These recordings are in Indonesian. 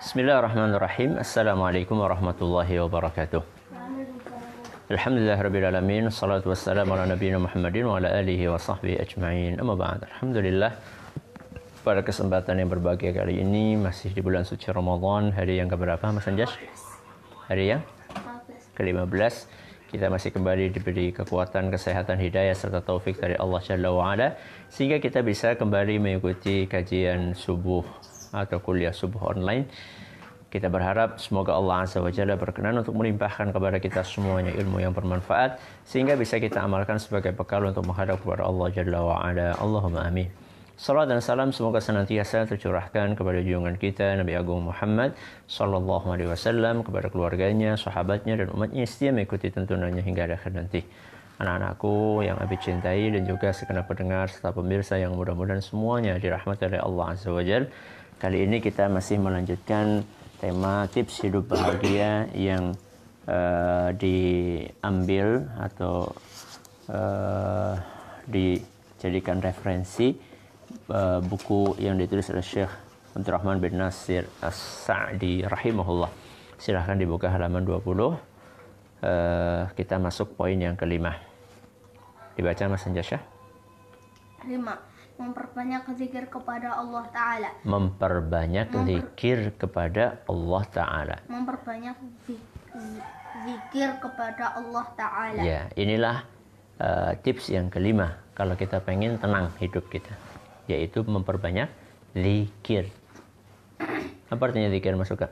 Bismillahirrahmanirrahim. Assalamualaikum warahmatullahi wabarakatuh. Alhamdulillahirrabbilalamin. Assalatu wassalamu ala nabiyina Muhammadin wa ala alihi wa sahbihi ajma'in. Amma ba'd. Alhamdulillah, pada kesempatan yang berbahagia kali ini masih di bulan suci Ramadan, hari yang keberapa Mas Anjas? Hari yang ke-15. Kita masih kembali diberi kekuatan, kesehatan, hidayah serta taufik dari Allah Jalla wa Ala sehingga kita bisa kembali mengikuti kajian subuh atau kuliah subuh online. Kita berharap semoga Allah Azza wa Jalla berkenan untuk melimpahkan kepada kita semuanya ilmu yang bermanfaat sehingga bisa kita amalkan sebagai bekal untuk menghadap kepada Allah Jalla wa Ala. Allahumma amin. Salam dan salam semoga senantiasa tercurahkan kepada junjungan kita Nabi Agung Muhammad sallallahu alaihi wasallam, kepada keluarganya, sahabatnya dan umatnya setia mengikuti tuntunannya hingga akhir nanti. Anak-anakku yang Abi cintai dan juga segenap pendengar serta pemirsa yang mudah-mudahan semuanya dirahmati oleh Allah Azza wa Jalla. Kali ini kita masih melanjutkan tema tips hidup bahagia yang diambil atau dijadikan referensi buku yang ditulis oleh Syekh Abdurrahman bin Nasir As-Sa'di rahimahullah. Silahkan dibuka halaman 20. Kita masuk poin yang kelima. Dibaca Mas Anjasyah. 5. Memperbanyak zikir kepada Allah Ta'ala. Memperbanyak zikir kepada Allah Ta'ala. Memperbanyak zikir kepada Allah Ta'ala. Ya, inilah tips yang kelima kalau kita pengen tenang hidup kita, yaitu memperbanyak zikir. Apa artinya zikir, Mas Suka?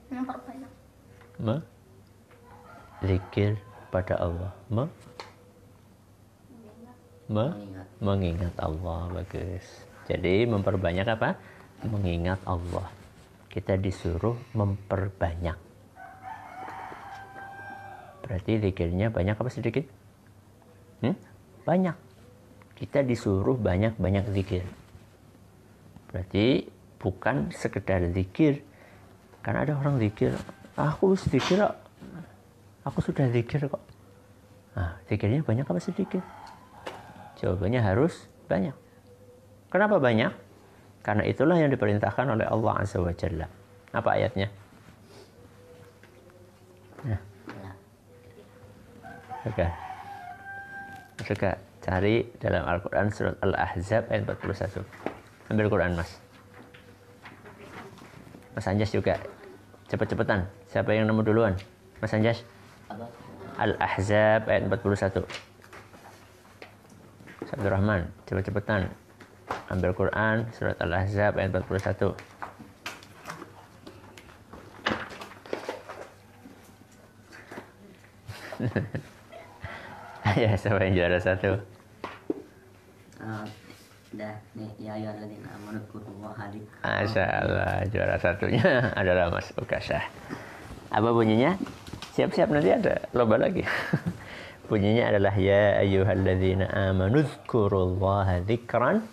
Memperbanyak zikir pada Allah. Mengingat Allah. Bagus. Jadi memperbanyak apa? Mengingat Allah. Kita disuruh memperbanyak. Berarti zikirnya banyak apa sedikit? Banyak. Kita disuruh banyak-banyak zikir. Berarti bukan sekedar zikir. Karena ada orang zikir, aku sudah zikir kok. Nah, zikirnya banyak apa sedikit? Jawabannya harus banyak. Kenapa banyak? Karena itulah yang diperintahkan oleh Allah Azza wa Jalla. Apa ayatnya? Nah. Suka cari dalam Al-Quran surat Al-Ahzab ayat 41. Ambil Quran, Mas. Mas Anjas juga. Cepet-cepetan. Siapa yang nemu duluan? Mas Anjas. Al-Ahzab ayat 41. Abdurrahman, cepet-cepetan. Ambil Quran surat Al-Ahzab ayat 41. Ya, siapa yang juara satu? Dah nih, ya ayyuhalladzina amanu dzkurullaha dzikran. Masyaallah, juara satunya adalah Mas Ukasyah. Apa bunyinya? Siap-siap, nanti ada lomba lagi. Bunyinya adalah ya ayyuhalladzina amanu dzkurullaha dzikran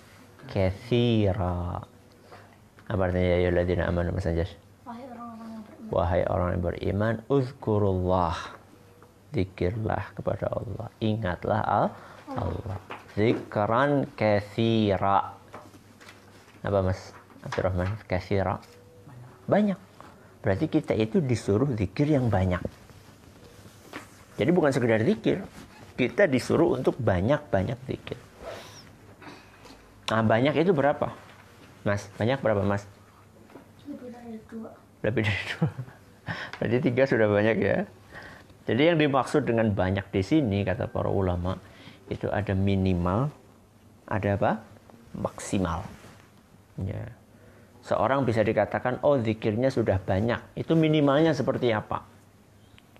katsira. Apa artinya ya ayyuhalladzina amanu, Mas Anjas? Wahai orang yang beriman, uzkurullah. Zikirlah kepada Allah. Ingatlah Allah. Zikran katsira. Apa Mas Abdurrahman? Katsira. Banyak. Berarti kita itu disuruh zikir yang banyak. Jadi bukan sekedar zikir. Kita disuruh untuk banyak-banyak zikir. Nah, banyak itu berapa? Mas, banyak berapa, Mas? Lebih dari 2. Lebih dari 2. Berarti 3 sudah banyak ya. Jadi yang dimaksud dengan banyak di sini kata para ulama itu ada minimal, ada apa? Maksimal. Ya. Seorang bisa dikatakan, oh zikirnya sudah banyak. Itu minimalnya seperti apa?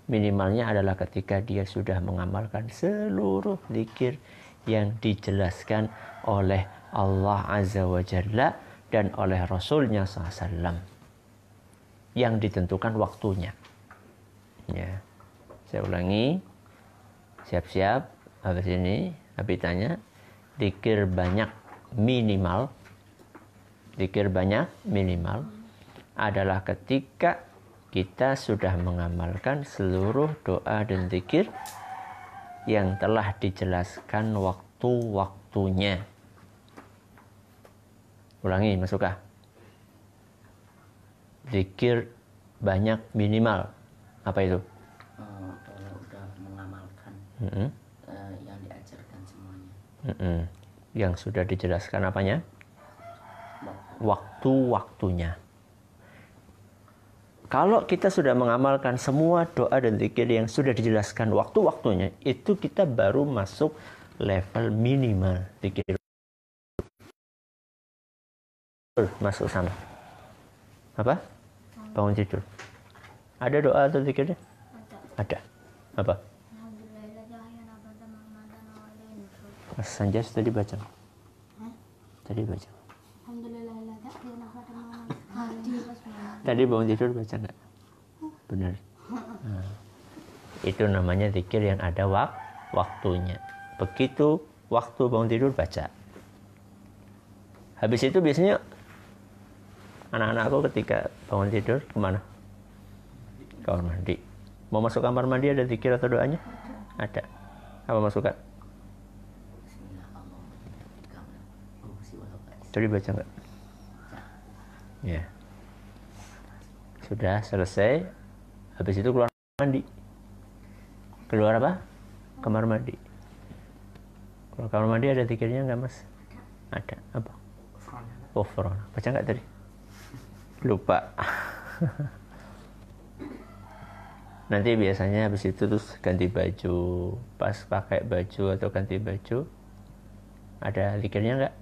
Minimalnya adalah ketika dia sudah mengamalkan seluruh zikir yang dijelaskan oleh Allah Azza wa Jalla dan oleh Rasulnya SAW. Yang ditentukan waktunya. Ya. Saya ulangi. Siap-siap. Habis ini, Abi tanya, zikir banyak minimal adalah ketika kita sudah mengamalkan seluruh doa dan zikir yang telah dijelaskan waktu-waktunya. Ulangi, masukah? Zikir banyak minimal. Apa itu? Kalau udah mengamalkan yang diajarkan semuanya. Yang sudah dijelaskan apanya? Waktu-waktunya. Kalau kita sudah mengamalkan semua doa dan zikir yang sudah dijelaskan waktu-waktunya, itu kita baru masuk level minimal zikir. Masuk sana. Apa? Bangun tidur. Ada doa atau zikirnya? Ada. Apa? Mas Sanjas tadi baca. Tadi baca. Tadi bangun tidur baca nggak? Benar. Nah, itu namanya zikir yang ada waktunya. Begitu waktu bangun tidur baca. Habis itu biasanya anak-anakku ketika bangun tidur kemana? Kamar mandi. Mau masuk kamar mandi ada zikir atau doanya? Ada. Apa masukkan? Tadi baca nggak? Ya. Sudah selesai. Habis itu keluar mandi. Keluar apa? Kamar mandi. Kalau kamar mandi ada zikirnya nggak, Mas? Ada. Apa? Ghufran. Baca nggak tadi? Lupa. Nanti biasanya habis itu terus ganti baju. Pas pakai baju atau ganti baju, ada zikirnya nggak?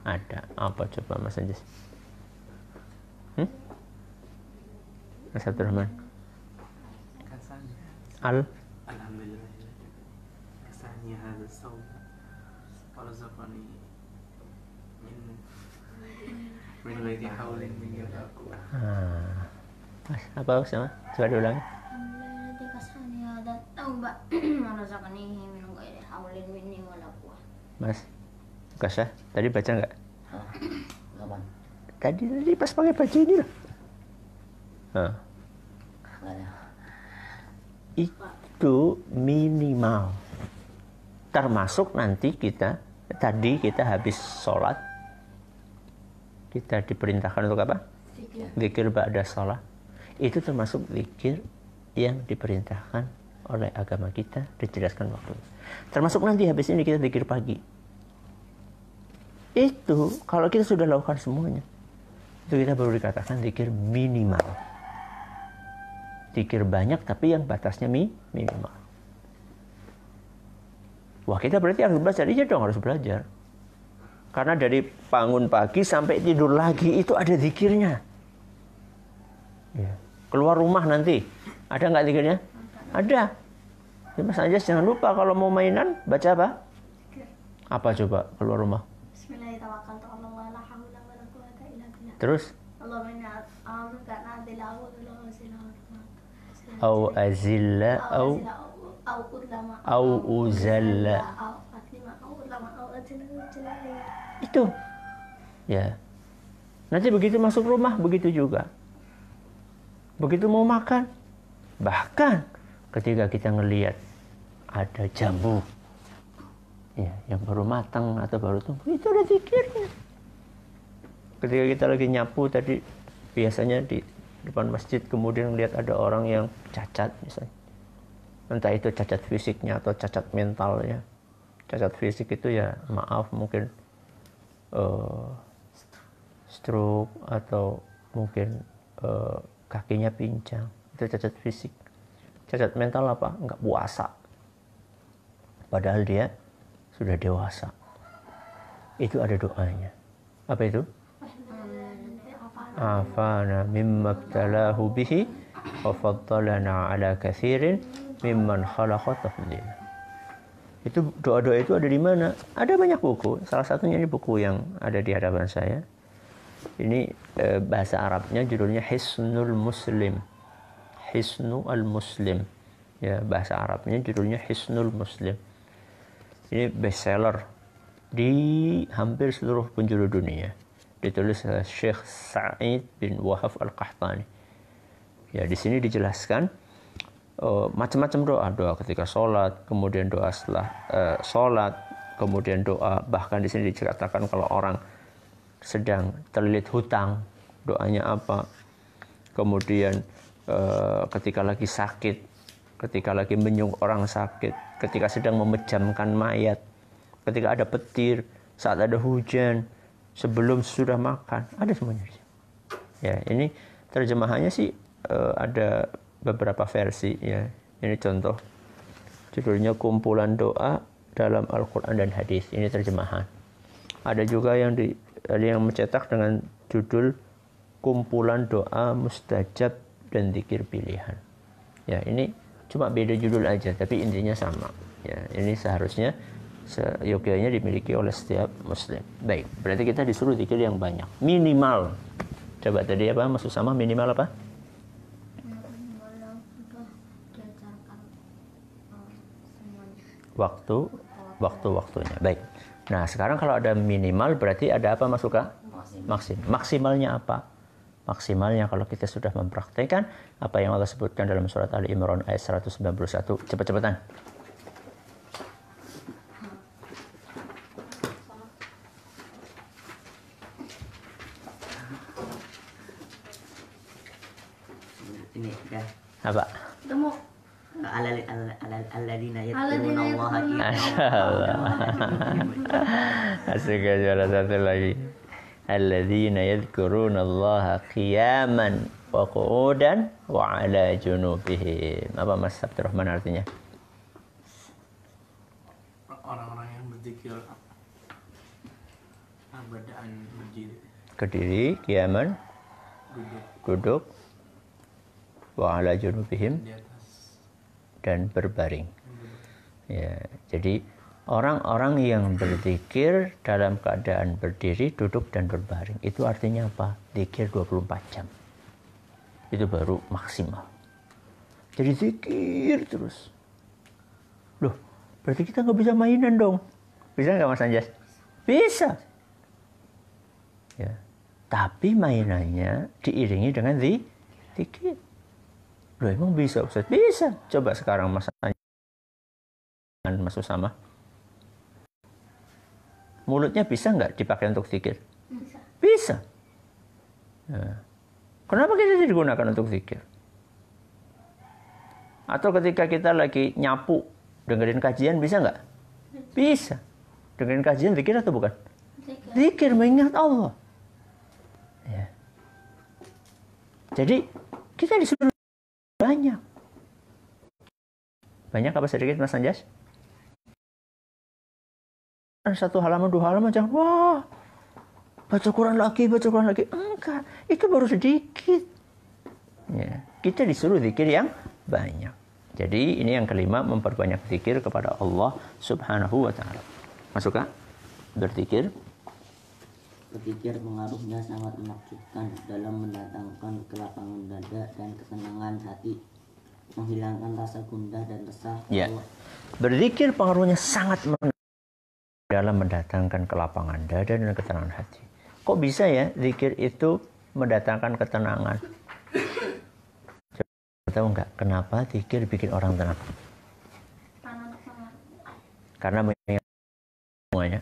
Ada. Apa coba Mas Anjas? Mas Abdurrahman. Alhamdulillah. Kasani hadha as-sawm. Warzaqani min ghairi hawlin minni wa la quwwah. Mas, apa sama? Coba diulangi. Mas, Kasah, tadi baca nggak? Kapan? Tadi pas pakai baju ini loh. Itu minimal. Termasuk nanti kita habis sholat, kita diperintahkan untuk apa? Zikir ba'da sholat. Itu termasuk zikir yang diperintahkan oleh agama kita, dijelaskan waktu. Termasuk nanti habis ini kita zikir pagi. Itu kalau kita sudah lakukan semuanya, itu kita baru dikatakan zikir minimal. Zikir banyak tapi yang batasnya minimal. Wah, kita berarti harus belajar. Iya dong, harus belajar. Karena dari bangun pagi sampai tidur lagi itu ada zikirnya. Ya. Keluar rumah nanti ada nggak zikirnya? Ada. Ya, Mas Anjas jangan lupa kalau mau mainan baca apa? Apa coba keluar rumah? Terus? Au azilla au uzalla. Itu. Ya. Nanti begitu masuk rumah begitu juga. Begitu mau makan, bahkan ketika kita ngelihat ada jambu ya, yang baru matang atau baru tumbuh, itu ada zikirnya. Ketika kita lagi nyapu tadi, biasanya di depan masjid kemudian lihat ada orang yang cacat misalnya, entah itu cacat fisiknya atau cacat mentalnya. Cacat fisik itu ya maaf mungkin stroke atau mungkin kakinya pincang, itu cacat fisik. Cacat mental apa? Enggak puasa, padahal dia sudah dewasa. Itu ada doanya. Apa itu? Afana mimma ibtalahu bihi wa faddalana ala katsirin mimman khalaqa tafdila. Itu doa-doa itu ada di mana? Ada banyak buku. Salah satunya ini buku yang ada di hadapan saya. Ini bahasa Arabnya judulnya Hisnul Muslim. Hisnul Muslim. Ya, bahasa Arabnya judulnya Hisnul Muslim. Ini bestseller di hampir seluruh penjuru dunia. Ditulis oleh Syekh Sa'id bin Wahab Al-Qahtani. Ya, di sini dijelaskan macam-macam doa ketika sholat, kemudian doa setelah sholat, kemudian doa, bahkan di sini dikatakan kalau orang sedang terlilit hutang, doanya apa, kemudian ketika lagi sakit, ketika lagi menyung orang sakit, ketika sedang memejamkan mayat, ketika ada petir, saat ada hujan, sebelum sudah makan, ada semuanya. Ya, ini terjemahannya sih ada beberapa versi ya. Ini contoh, judulnya kumpulan doa dalam Al-Quran dan Hadis. Ini terjemahan. Ada juga yang mencetak dengan judul kumpulan doa mustajab dan zikir pilihan. Ya, ini cuma beda judul aja, tapi intinya sama. Ya, ini seharusnya seyogyanya dimiliki oleh setiap muslim. Baik, berarti kita disuruh zikir yang banyak. Minimal. Coba tadi apa? Maksud sama minimal apa? Waktunya. Baik. Nah, sekarang kalau ada minimal berarti ada apa Mas Suka? Maksimalnya apa? Maksimalnya kalau kita sudah mempraktekkan apa yang Allah sebutkan dalam surat Ali Imran ayat 191. Cepat-cepatan. Ini dah. Apa? Temu. Alladzina yadhkuruna Allaha Asik aja satu lagi. Alladzina yadhkuruna Allaha qiyaman wa qu'udan wa 'ala junubihim. Apa Mas Abdurrahman artinya? Orang-orang yang berzikir berdaan berdiri, Kediri, qiyaman, duduk, wa 'ala junubihim, di atas dan berbaring. Ya, jadi orang-orang yang berzikir dalam keadaan berdiri, duduk, dan berbaring. Itu artinya apa? Zikir 24 jam. Itu baru maksimal. Jadi zikir terus. Loh, berarti kita nggak bisa mainan dong. Bisa nggak Mas Anjas? Bisa. Ya. Tapi mainannya diiringi dengan zikir. Loh, emang bisa Ustaz? Bisa. Coba sekarang Mas Anjas Mas Usama. Mulutnya bisa nggak dipakai untuk zikir? Bisa. Nah, kenapa kita digunakan untuk zikir? Atau ketika kita lagi nyapu, dengerin kajian bisa nggak? Bisa. Dengerin kajian zikir atau bukan? Zikir mengingat Allah. Ya. Jadi kita disuruh banyak. Banyak apa sedikit Mas Anjas? Satu halaman, dua halaman, jangan wah baca Quran lagi. Enggak, itu baru sedikit. Ya, kita disuruh zikir yang banyak. Jadi ini yang kelima, memperbanyak zikir kepada Allah Subhanahu wa Ta'ala. Masuk kah? Berzikir. Berzikir pengaruhnya sangat menakjubkan dalam mendatangkan kelapangan dada dan ketenangan hati, menghilangkan rasa gundah dan resah. Ya. Berzikir pengaruhnya sangat dalam mendatangkan kelapangan dada dan ketenangan hati. Kok bisa ya zikir itu mendatangkan ketenangan? Tahu nggak kenapa zikir bikin orang tenang? Karena mengingat semuanya.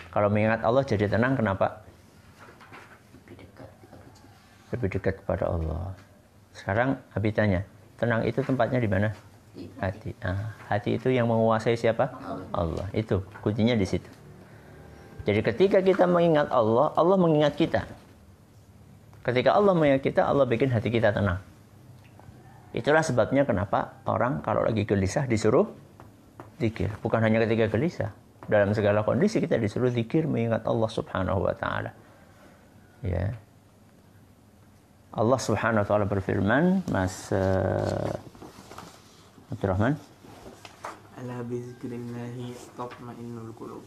Kalau mengingat Allah jadi tenang, kenapa? Lebih dekat kepada Allah. Sekarang Abi tanya, tenang itu tempatnya di mana? Hati. Hati itu yang menguasai siapa? Allah. Itu kuncinya di situ. Jadi ketika kita mengingat Allah, Allah mengingat kita. Ketika Allah mengingat kita, Allah bikin hati kita tenang. Itulah sebabnya kenapa orang kalau lagi gelisah disuruh zikir. Bukan hanya ketika gelisah, dalam segala kondisi kita disuruh zikir mengingat Allah Subhanahu wa Ta'ala. Ya. Allah Subhanahu wa Ta'ala berfirman, Mas Abdurrahman, ala bizikrillahi tatma'innul qulub.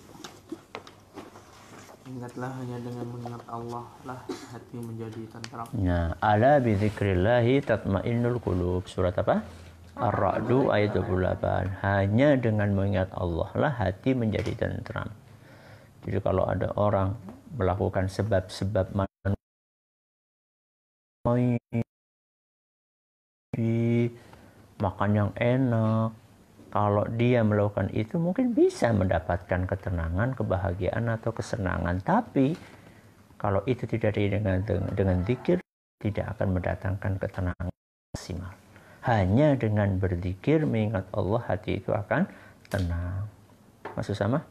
Ingatlah hanya dengan mengingat Allah lah hati menjadi tentram. Nah, ala bizikrillahi tatma'innul qulub. Surat apa? Ar-Ra'du ayat 28. Hanya dengan mengingat Allah lah hati menjadi tentram. Jadi kalau ada orang melakukan sebab-sebab makan yang enak. Kalau dia melakukan itu mungkin bisa mendapatkan ketenangan, kebahagiaan atau kesenangan. Tapi kalau itu tidak dengan zikir, tidak akan mendatangkan ketenangan maksimal. Hanya dengan berzikir mengingat Allah, hati itu akan tenang. Maksud sama?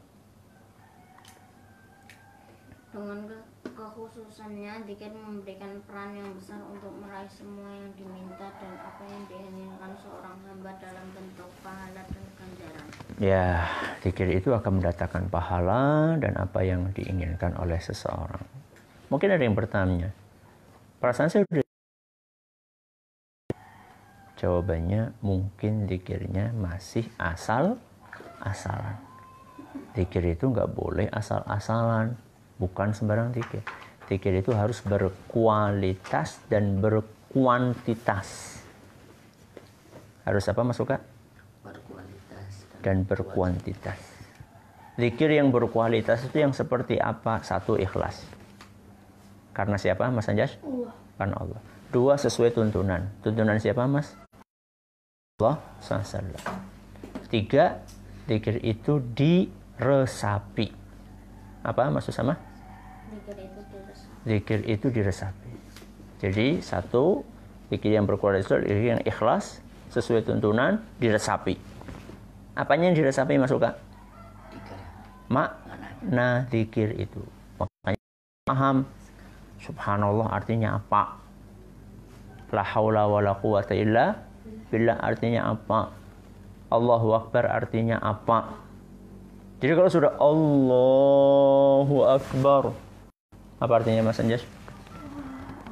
Dengan kekhususannya, zikir memberikan peran yang besar untuk meraih semua yang diminta dan apa yang diinginkan seorang hamba dalam bentuk pahala dan ganjaran. Ya, zikir itu akan mendatangkan pahala dan apa yang diinginkan oleh seseorang. Mungkin ada yang bertanya, perasaan saya sudah. Jawabannya mungkin zikirnya masih asal-asalan. Zikir itu nggak boleh asal-asalan. Bukan sembarang zikir. Zikir itu harus berkualitas dan berkuantitas. Harus apa Mas Suka? Berkualitas Dan berkuantitas. Zikir yang berkualitas itu yang seperti apa? Satu, ikhlas. Karena siapa Mas Anjas? Allah. Karena Allah. Dua, sesuai tuntunan. Tuntunan siapa Mas? Allah SAW. Tiga, zikir itu diresapi. Apa maksud sama? Zikir itu diresapi. Jadi satu, zikir yang berkualitas, zikir yang ikhlas, sesuai tuntunan, diresapi. Apanya yang diresapi Mas Suka? Makna zikir itu. Makanya paham. Subhanallah artinya apa? La haula wa la quwata illa billah artinya apa? Allahu Akbar artinya apa? Jadi kalau sudah Allahu Akbar, apa artinya Mas Anjas?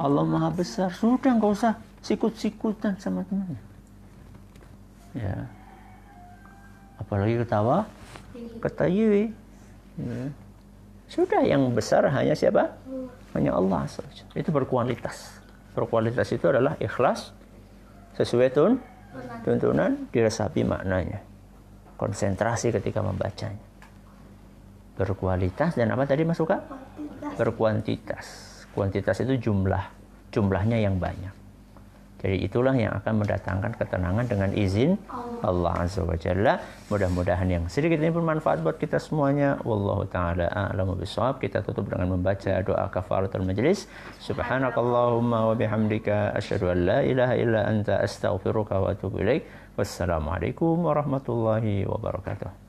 Allah Maha Besar. Sudah, nggak usah sikut-sikutan sama temannya. Ya. Apalagi ketawa, ketayui. Ya. Sudah, yang besar hanya siapa? Hanya Allah saja. Itu berkualitas. Berkualitas itu adalah ikhlas, sesuai tuntunan, diresapi maknanya. Konsentrasi ketika membacanya. Berkualitas dan apa tadi Mas Suka? Berkuantitas. Kuantitas itu jumlahnya yang banyak. Jadi itulah yang akan mendatangkan ketenangan dengan izin Allah Azza wa Jalla. Mudah-mudahan yang sedikit ini bermanfaat buat kita semuanya. Wallahu ta'ala a'lamu bishawab. Kita tutup dengan membaca doa kafaratul majlis. Subhanakallahumma wa bihamdika asyhadu an la ilaha illa anta astaghfiruka wa atubu ilaik. Wassalamualaikum warahmatullahi wabarakatuh.